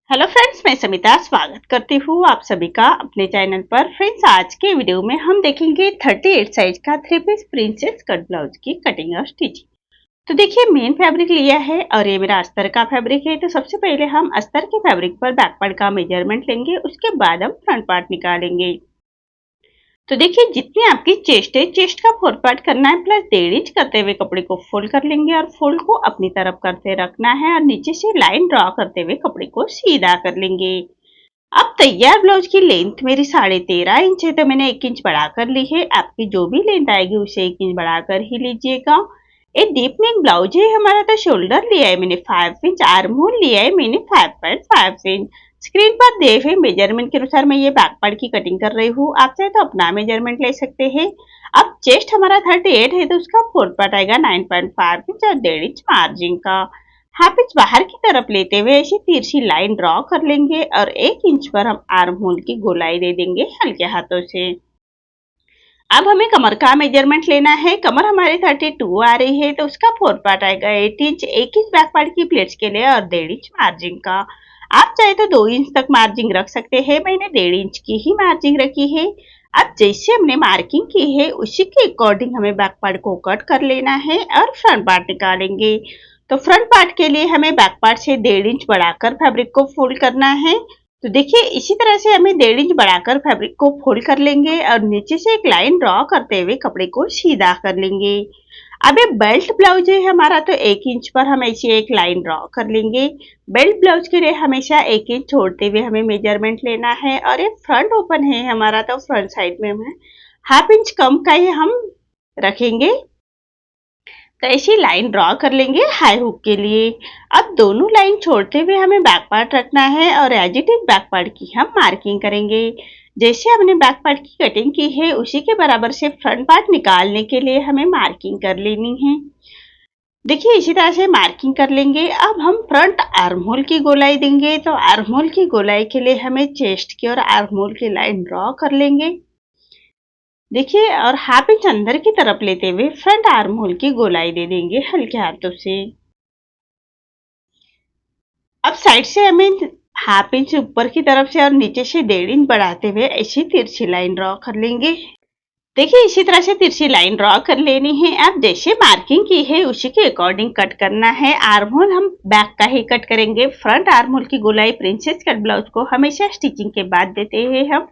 Hello friends, मैं समिता स्वागत करती हूँ आप सभी का अपने चैनल पर। फ्रेंड्स, आज के वीडियो में हम देखेंगे 38 साइज का 3 पीस प्रिंसेस कट ब्लाउज की कटिंग और स्टिचिंग। तो देखिए, मेन फैब्रिक लिया है और ये मेरा अस्तर का फैब्रिक है। तो सबसे पहले हम अस्तर के फैब्रिक पर बैक पार्ट का मेजरमेंट लेंगे, उसके बाद हम फ्रंट पार्ट निकालेंगे। तो देखिए, जितनी आपकी चेस्ट है, चेस्ट का 4 पार्ट करना है प्लस 1.5 इंच करते हुए कपड़े को फोल्ड कर लेंगे और फोल्ड को अपनी तरफ करते रखना है और नीचे से लाइन ड्रॉ करते हुए कपड़े को सीधा कर लेंगे। अब तैयार ब्लाउज की लेंथ मेरी 13.5 इंच है, तो मैंने 1 इंच बढ़ाकर ली है। आपकी जो भी लेंथ आएगी उसे 1 इंच बढ़ाकर ही लीजिएगा। ये डीप नेक ब्लाउज है हमारा, तो शोल्डर लिया है मैंने 5 इंच, आर्म होल लिया है मैंने 5.5 इंच। स्क्रीन पर दिए हुए मेजरमेंट के अनुसार मैं ये बैक पार्ट की कटिंग कर रही हूँ। आप चाहे तो अपना मेजरमेंट ले सकते हैं। अब चेस्ट हमारा 38 है, तो उसका 4 पार्ट आएगा 9.5 इंच और 1.5 इंच मार्जिन का। हाफ इंच बाहर की तरफ लेते हुए ऐसी तिरछी लाइन ड्रॉ कर लेंगे और 1 इंच पर हम आर्म होल की गोलाई दे देंगे हल्के हाथों से। अब हमें कमर का मेजरमेंट लेना है। कमर हमारी 32 आ रही है, तो उसका 4 पार्ट आएगा 8 इंच, 1 इंच बैक पार्ट की प्लेट्स के लिए और 1.5 इंच मार्जिन का। आप चाहे तो 2 इंच तक मार्जिन रख सकते हैं, मैंने 1.5 इंच की ही मार्जिन रखी है। अब जैसे हमने मार्किंग की है उसी के अकॉर्डिंग हमें बैक पार्ट को कट कर लेना है और फ्रंट पार्ट निकालेंगे। तो फ्रंट पार्ट के लिए हमें बैक पार्ट से 1.5 इंच बढ़ाकर फैब्रिक को फोल्ड करना है। तो देखिए, इसी तरह से हमें 1.5 इंच बढ़ाकर फैब्रिक को फोल्ड कर लेंगे और नीचे से एक लाइन ड्रॉ करते हुए कपड़े को सीधा कर लेंगे। अब ये बेल्ट ब्लाउज है हमारा, तो 1 इंच पर हम ऐसे एक लाइन ड्रॉ कर लेंगे। बेल्ट ब्लाउज के लिए हमेशा 1 इंच छोड़ते हुए हमें मेजरमेंट लेना है और ये फ्रंट ओपन है हमारा, तो फ्रंट साइड में हमें हाफ इंच कम का ही हम रखेंगे। तो ऐसी लाइन ड्रॉ कर लेंगे हाई हुक के लिए। अब दोनों लाइन छोड़ते हुए हमें बैक पार्ट रखना है और as it is back part की हम मार्किंग करेंगे। जैसे हमने बैक पार्ट की कटिंग की है उसी के बराबर से फ्रंट पार्ट निकालने के लिए हमें मार्किंग कर लेनी है। देखिए, इसी तरह से मार्किंग कर लेंगे। अब हम फ्रंट आर्म होल की गोलाई देंगे, तो आर्म होल की गोलाई के लिए हमें चेस्ट की और आर्म होल की लाइन ड्रॉ कर लेंगे। देखिए, और हाफ इंच अंदर की तरफ लेते हुए फ्रंट आर्म होल की गोलाई दे देंगे हल्के हाथों से। अब साइड से हमें हाफ इंच ऊपर की तरफ से और नीचे से 1.5 इंच बढ़ाते हुए ऐसी तिरछी लाइन ड्रॉ कर लेंगे। देखिए, इसी तरह से तिरछी लाइन ड्रॉ कर लेनी है। अब जैसे मार्किंग की है उसी के अकॉर्डिंग कट करना है। आर्म होल हम बैक का ही कट करेंगे। फ्रंट आर्म होल की गोलाई प्रिंसेस कट ब्लाउज को हमेशा स्टिचिंग के बाद देते हैं हम।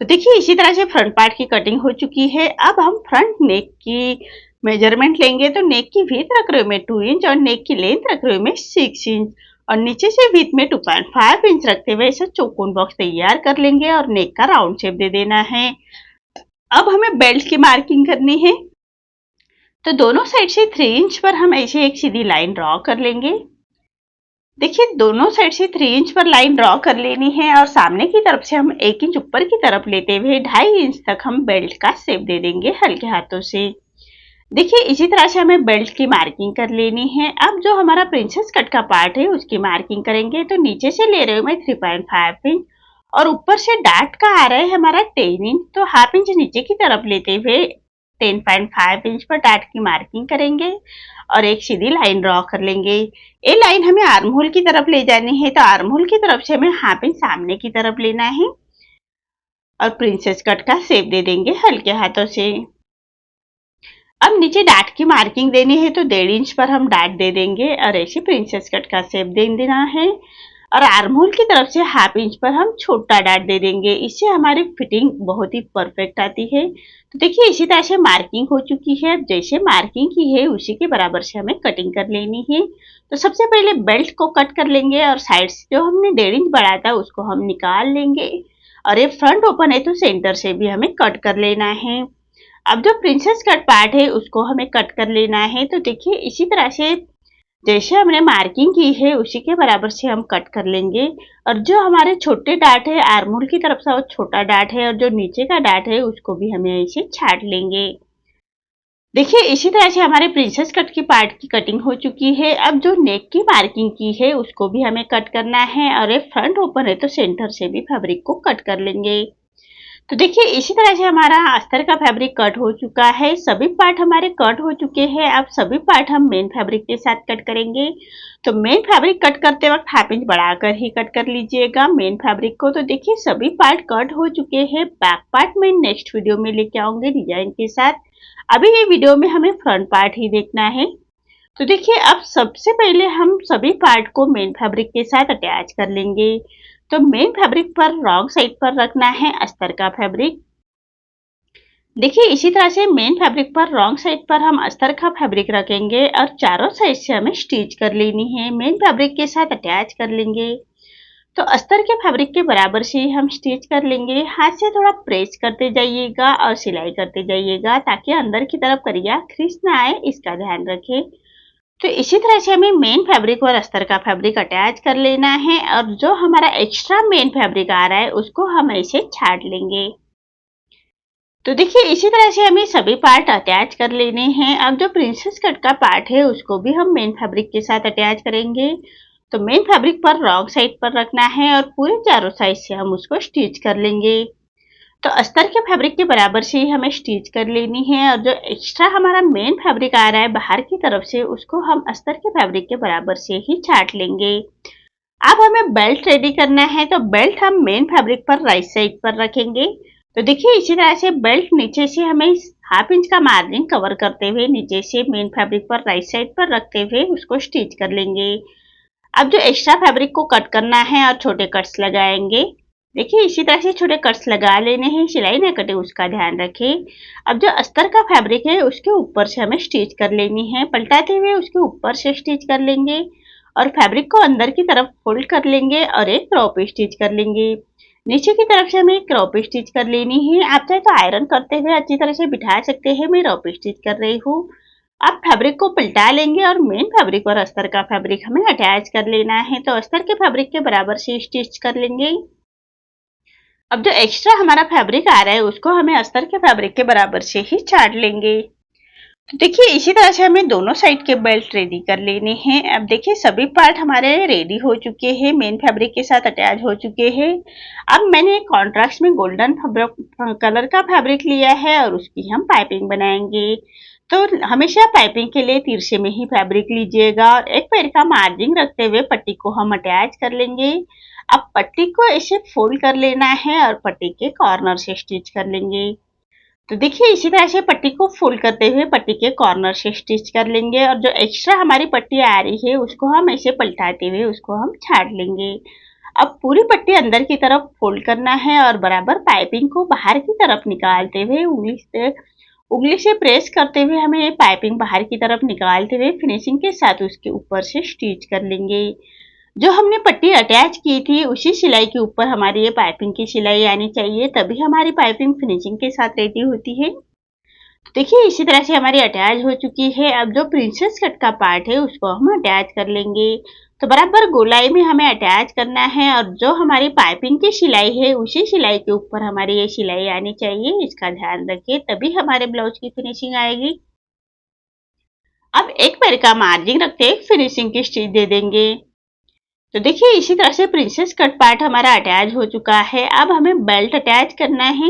तो देखिए, इसी तरह से फ्रंट पार्ट की कटिंग हो चुकी है। अब हम फ्रंट नेक की मेजरमेंट लेंगे, तो नेक की विड्थ रख रही हूँ मैं 2 इंच और नेक की लेंथ रख रही हूँ मैं 6 इंच और नीचे से विड्थ में 2.5 इंच रखते हुए ऐसा चौकोन बॉक्स तैयार कर लेंगे और नेक का राउंड शेप दे देना है। अब हमें बेल्ट की मार्किंग करनी है, तो दोनों साइड से 3 इंच पर हम ऐसे एक सीधी लाइन ड्रॉ कर लेंगे। देखिए, दोनों साइड से 3 इंच पर लाइन ड्रॉ कर लेनी है और सामने की तरफ से हम 1 इंच ऊपर की तरफ लेते हुए 2.5 इंच तक हम बेल्ट का शेप दे देंगे हल्के हाथों से। देखिए, इसी तरह से हमें बेल्ट की मार्किंग कर लेनी है। अब जो हमारा प्रिंसेस कट का पार्ट है उसकी मार्किंग करेंगे, तो नीचे से ले रही हूँ मैं 3.5 इंच और ऊपर से डार्ट का आ रहा है हमारा 10 इंच, तो हाफ इंच नीचे की तरफ लेते हुए 10.5 इंच पर डार्ट की मार्किंग करेंगे और एक सीधी लाइन ड्रॉ कर लेंगे। ये लाइन हमें आर्म होल की तरफ ले जानी है, तो आर्म होल की तरफ से हमें हाफ इंच सामने की तरफ लेना है और प्रिंसेस कट का शेप दे देंगे हल्के हाथों से। अब नीचे डार्ट की मार्किंग देनी है, तो 1.5 इंच पर हम डार्ट दे देंगे और ऐसे प्रिंसेस कट का शेप दे देना है और आर्म होल की तरफ से हाफ इंच पर हम छोटा डार्ट दे देंगे। इससे हमारी फिटिंग बहुत ही परफेक्ट आती है। तो देखिए, इसी तरह से मार्किंग हो चुकी है। अब जैसे मार्किंग की है उसी के बराबर से हमें कटिंग कर लेनी है। तो सबसे पहले बेल्ट को कट कर लेंगे और साइड से जो हमने 1.5 इंच बढ़ाया था उसको हम निकाल लेंगे और ये फ्रंट ओपन है, तो सेंटर से भी हमें कट कर लेना है। अब जो प्रिंसेस कट पार्ट है उसको हमें कट कर लेना है। तो देखिए, इसी तरह से जैसे हमने मार्किंग की है उसी के बराबर से हम कट कर लेंगे और जो हमारे छोटे डार्ट है आर्म होल की तरफ से वो छोटा डार्ट है और जो नीचे का डार्ट है उसको भी हमें ऐसे छाट लेंगे। देखिए, इसी तरह से हमारे प्रिंसेस कट की पार्ट की कटिंग हो चुकी है। अब जो नेक की मार्किंग की है उसको भी हमें कट करना है और ये फ्रंट ओपन है, तो सेंटर से भी फैब्रिक को कट कर लेंगे। तो देखिए इसी तरह से हमारा अस्तर का फैब्रिक कट हो चुका है, सभी पार्ट हमारे कट हो चुके हैं। अब सभी पार्ट हम मेन फैब्रिक के साथ कट करेंगे। तो मेन फैब्रिक कट करते वक्त हाफ इंच बढ़ाकर ही कट कर लीजिएगा मेन फैब्रिक को। तो देखिए सभी पार्ट कट हो चुके हैं। बैक पार्ट मैं नेक्स्ट वीडियो में लेके आऊंगी डिजाइन के साथ। अभी ये वीडियो में हमें फ्रंट पार्ट ही देखना है। तो देखिए अब सबसे पहले हम सभी पार्ट को मेन फैब्रिक के साथ अटैच कर लेंगे। तो मेन फैब्रिक पर रॉन्ग साइड पर रखना है अस्तर का फैब्रिक। देखिए इसी तरह से मेन फैब्रिक पर रॉन्ग साइड पर हम अस्तर का फैब्रिक रखेंगे और चारों साइड से हमें स्टिच कर लेनी है। मेन फैब्रिक के साथ अटैच कर लेंगे। तो अस्तर के फैब्रिक के बराबर से ही हम स्टिच कर लेंगे। हाथ से थोड़ा प्रेस करते जाइएगा और सिलाई करते जाइएगा ताकि अंदर की तरफ करिया खींच ना आए, इसका ध्यान रखें। तो इसी तरह से हमें मेन फैब्रिक और अस्तर का फैब्रिक अटैच कर लेना है और जो हमारा एक्स्ट्रा मेन फैब्रिक आ रहा है उसको हम ऐसे छाट लेंगे। तो देखिए इसी तरह से हमें सभी पार्ट अटैच कर लेने हैं। अब जो प्रिंसेस कट का पार्ट है उसको भी हम मेन फैब्रिक के साथ अटैच करेंगे। तो मेन फैब्रिक पर रॉन्ग साइड पर रखना है और पूरे चारों साइड से हम उसको स्टिच कर लेंगे। तो अस्तर के फैब्रिक के बराबर से ही हमें स्टिच कर लेनी है और जो एक्स्ट्रा हमारा मेन फैब्रिक आ रहा है बाहर की तरफ से उसको हम अस्तर के फैब्रिक के बराबर से ही छाट लेंगे। अब हमें बेल्ट रेडी करना है। तो बेल्ट हम मेन फैब्रिक पर राइट साइड पर रखेंगे। तो देखिए इसी तरह से बेल्ट नीचे से हमें हाफ इंच का मार्जिन कवर करते हुए नीचे से मेन फैब्रिक पर राइट साइड पर रखते हुए उसको स्टिच कर लेंगे। अब जो एक्स्ट्रा फैब्रिक को कट करना है और छोटे कट्स लगाएंगे। देखिए इसी तरह से छोटे कट्स लगा लेने हैं, सिलाई ना कटे उसका ध्यान रखें। अब जो अस्तर का फैब्रिक है उसके ऊपर से हमें स्टिच कर लेनी है, पलटाते हुए उसके ऊपर से स्टिच कर लेंगे और फैब्रिक को अंदर की तरफ फोल्ड कर लेंगे और एक क्रॉप स्टिच कर लेंगे। नीचे की तरफ से हमें क्रॉप स्टिच कर लेनी है। आप चाहे तो आयरन करते हुए अच्छी तरह से बिठा सकते हैं, मैं क्रॉप स्टिच कर रही हूँ। अब फैब्रिक को पलटा लेंगे और मेन फैब्रिक और अस्तर का फैब्रिक हमें अटैच कर लेना है। तो अस्तर के फैब्रिक के बराबर से स्टिच कर लेंगे। अब जो एक्स्ट्रा हमारा फैब्रिक आ रहा है उसको हमें अस्तर के फैब्रिक के बराबर से ही छाट लेंगे। तो देखिए इसी तरह से हमें दोनों साइड के बेल्ट रेडी कर लेने हैं। अब देखिए सभी पार्ट हमारे रेडी हो चुके हैं, मेन फैब्रिक के साथ अटैच हो चुके हैं। अब मैंने कॉन्ट्रास्ट में गोल्डन कलर का फैब्रिक लिया है और उसकी हम पाइपिंग बनाएंगे। तो हमेशा पाइपिंग के लिए तिरछे में ही फैब्रिक लीजिएगा और एक पैर का मार्जिन रखते हुए पट्टी को हम अटैच कर लेंगे। अब पट्टी को ऐसे फोल्ड कर लेना है और पट्टी के कॉर्नर से स्टिच कर लेंगे। तो देखिए इसी तरह से पट्टी को फोल्ड करते हुए पट्टी के कॉर्नर से स्टिच कर लेंगे और जो एक्स्ट्रा हमारी पट्टी आ रही है उसको हम ऐसे पलटाते हुए उसको हम छाट लेंगे। अब पूरी पट्टी अंदर की तरफ फोल्ड करना है और बराबर पाइपिंग को बाहर की तरफ निकालते हुए उंगली से प्रेस करते हुए हमें ये पाइपिंग बाहर की तरफ निकालते हुए फिनिशिंग के साथ उसके ऊपर से स्टिच कर लेंगे। जो हमने पट्टी अटैच की थी उसी सिलाई के ऊपर हमारी ये पाइपिंग की सिलाई आनी चाहिए, तभी हमारी पाइपिंग फिनिशिंग के साथ रेडी होती है। तो देखिए इसी तरह से हमारी अटैच हो चुकी है। अब जो प्रिंसेस कट का पार्ट है उसको हम अटैच कर लेंगे। तो बराबर गोलाई में हमें अटैच करना है और जो हमारी पाइपिंग की सिलाई है उसी सिलाई के ऊपर हमारी ये सिलाई आनी चाहिए, इसका ध्यान रखिए, तभी हमारे ब्लाउज की फिनिशिंग आएगी। अब एक पैर का मार्जिन रखते फिनिशिंग की स्टिच दे देंगे। तो देखिए इसी तरह से प्रिंसेस कट पार्ट हमारा अटैच हो चुका है। अब हमें बेल्ट अटैच करना है।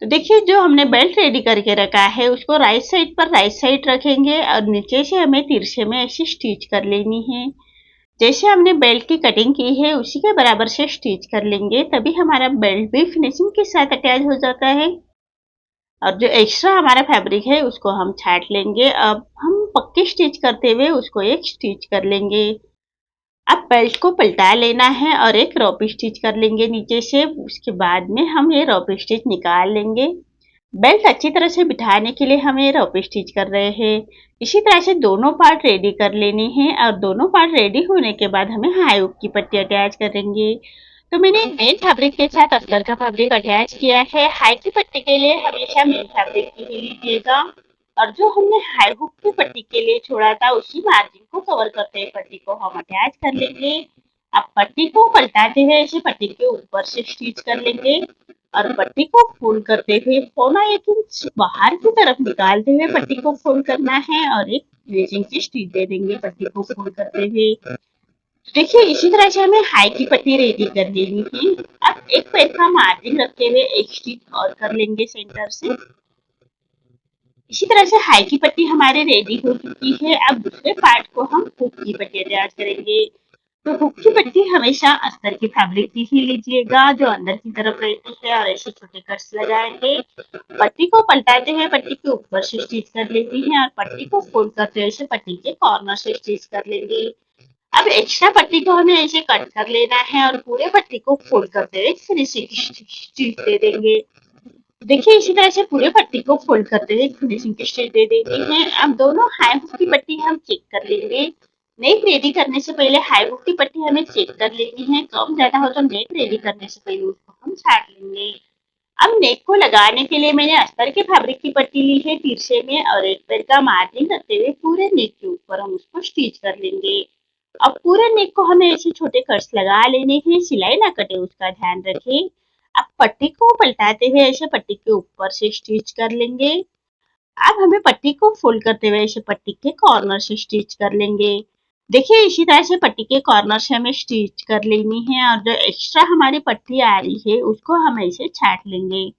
तो देखिए जो हमने बेल्ट रेडी करके रखा है उसको राइट साइड पर राइट साइड रखेंगे और नीचे से हमें तिरछे में ऐसी स्टिच कर लेनी है। जैसे हमने बेल्ट की कटिंग की है उसी के बराबर से स्टिच कर लेंगे, तभी हमारा बेल्ट भी फिनिशिंग के साथ अटैच हो जाता है। और जो एक्स्ट्रा हमारा फैब्रिक है उसको हम छाट लेंगे। अब हम पक्की स्टिच करते हुए उसको एक स्टिच कर लेंगे। अब बेल्ट को पलटा लेना है और एक रॉप स्टिच कर लेंगे नीचे से। उसके बाद में हम ये रॉप स्टिच निकाल लेंगे। बेल्ट अच्छी तरह से बिठाने के लिए हम ये रॉप स्टिच कर रहे हैं। इसी तरह से दोनों पार्ट रेडी कर लेने हैं और दोनों पार्ट रेडी होने के बाद हमें हाई हुक की पट्टी अटैच करेंगे। तो मैंने मेन फैब्रिक के साथ अस्तर का फैब्रिक अटैच किया है। हाई की पट्टी के लिए हमेशा मेन फैब्रिक ही लीजिएगा और जो हमने हाई हुक की पट्टी के लिए छोड़ा था उसी मार्जिन को कवर करते हुए पट्टी को हम अटैच कर लेंगे। अब पट्टी को पलटाते हुए इसे पट्टी के ऊपर से स्टिच कर लेंगे और पट्टी को फोल्ड करते हुए 1.25 इंच बाहर की तरफ निकालते हुए पट्टी को फोल्ड करना है और एक फिनिशिंग की स्टिच दे देंगे पट्टी को फोल्ड करते हुए। देखिए इसी तरह से हमें हाई की पट्टी रेडी कर लेनी है। अब एक पैर का मार्जिन रखते हुए एक स्टिच और कर लेंगे सेंटर से। इसी तरह से हाई की पट्टी हमारे रेडी हो चुकी है। अब दूसरे पार्ट को हम हुक की पट्टी अटैच करेंगे। तो हुक की पट्टी हमेशा अस्तर की फैब्रिक की ही लीजिएगा जो अंदर की तरफ रहती है और ऐसे छोटे कट्स लगाएंगे। पट्टी को पलटाते हुए पट्टी के ऊपर से स्टिच कर लेते हैं और पट्टी को फोल्ड करते हुए ऐसे पट्टी के कॉर्नर से स्टिच कर लेंगे। अब एक्स्ट्रा पट्टी को हमें ऐसे कट कर लेना है और पूरे पट्टी को फोल्ड करते हुए फिनिशिंग स्टिच दे देंगे। देखिए इसी तरह से पूरे पट्टी को फोल्ड करते हुए फिनिशिंग स्टिच दे देते हैं। अब दोनों हाई हुक की पट्टी हम चेक कर लेंगे। नेक रेडी करने से पहले हाई हुक की पट्टी हमें चेक कर लेनी है। कम ज्यादा हो तो नेक रेडी करने से पहले उसको हम छाट लेंगे। अब नेक को लगाने के लिए मैंने अस्तर के फैब्रिक की पट्टी ली है तिरछे में और एक पैर का मार्जिन रखते हुए पूरे नेक के ऊपर हम उसको स्टिच कर लेंगे। अब पूरे नेक को हमें ऐसे छोटे कट्स लगा लेने हैं। सिलाई ना कटे उसका ध्यान रखें। अब पट्टी को पलटाते हुए ऐसे पट्टी के ऊपर से स्टिच कर लेंगे। अब हमें पट्टी को फोल्ड करते हुए ऐसे पट्टी के कॉर्नर से स्टिच कर लेंगे। देखिए इसी तरह से पट्टी के कॉर्नर से हमें स्टिच कर लेनी है और जो एक्स्ट्रा हमारी पट्टी आ रही है उसको हम ऐसे छाट लेंगे।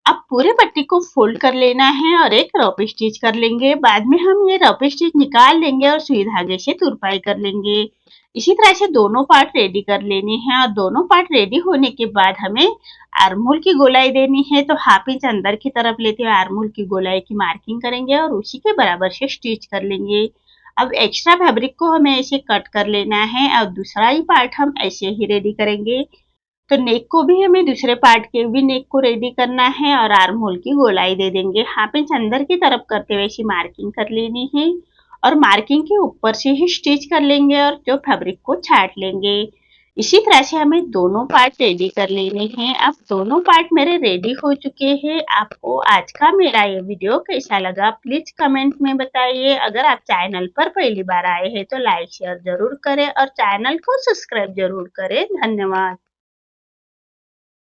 अब पूरे पट्टी को फोल्ड कर लेना है और एक रफ स्टिच कर लेंगे। बाद में हम ये रफ स्टिच निकाल लेंगे और सुई धागे से तुरपाई कर लेंगे। इसी तरह से दोनों पार्ट रेडी कर लेने हैं और दोनों पार्ट रेडी होने के बाद हमें आर्महोल की गोलाई देनी है। तो हाफ इंच अंदर की तरफ लेते हुए आर्महोल की गोलाई की मार्किंग करेंगे और उसी के बराबर से स्टिच कर लेंगे। अब एक्स्ट्रा फैब्रिक को हमें ऐसे कट कर लेना है और दूसरा ही पार्ट हम ऐसे ही रेडी करेंगे। तो नेक को भी हमें दूसरे पार्ट के भी नेक को रेडी करना है और आर्म होल की गोलाई दे देंगे। हाफ इंच अंदर की तरफ करते हुए ऐसी मार्किंग कर लेनी है और मार्किंग के ऊपर से ही स्टिच कर लेंगे और जो फैब्रिक को छाट लेंगे। इसी तरह से हमें दोनों पार्ट रेडी कर लेने हैं। अब दोनों पार्ट मेरे रेडी हो चुके हैं। आपको आज का मेरा ये वीडियो कैसा लगा प्लीज कमेंट में बताइए। अगर आप चैनल पर पहली बार आए हैं तो लाइक शेयर जरूर करें और चैनल को सब्सक्राइब जरूर करें। धन्यवाद।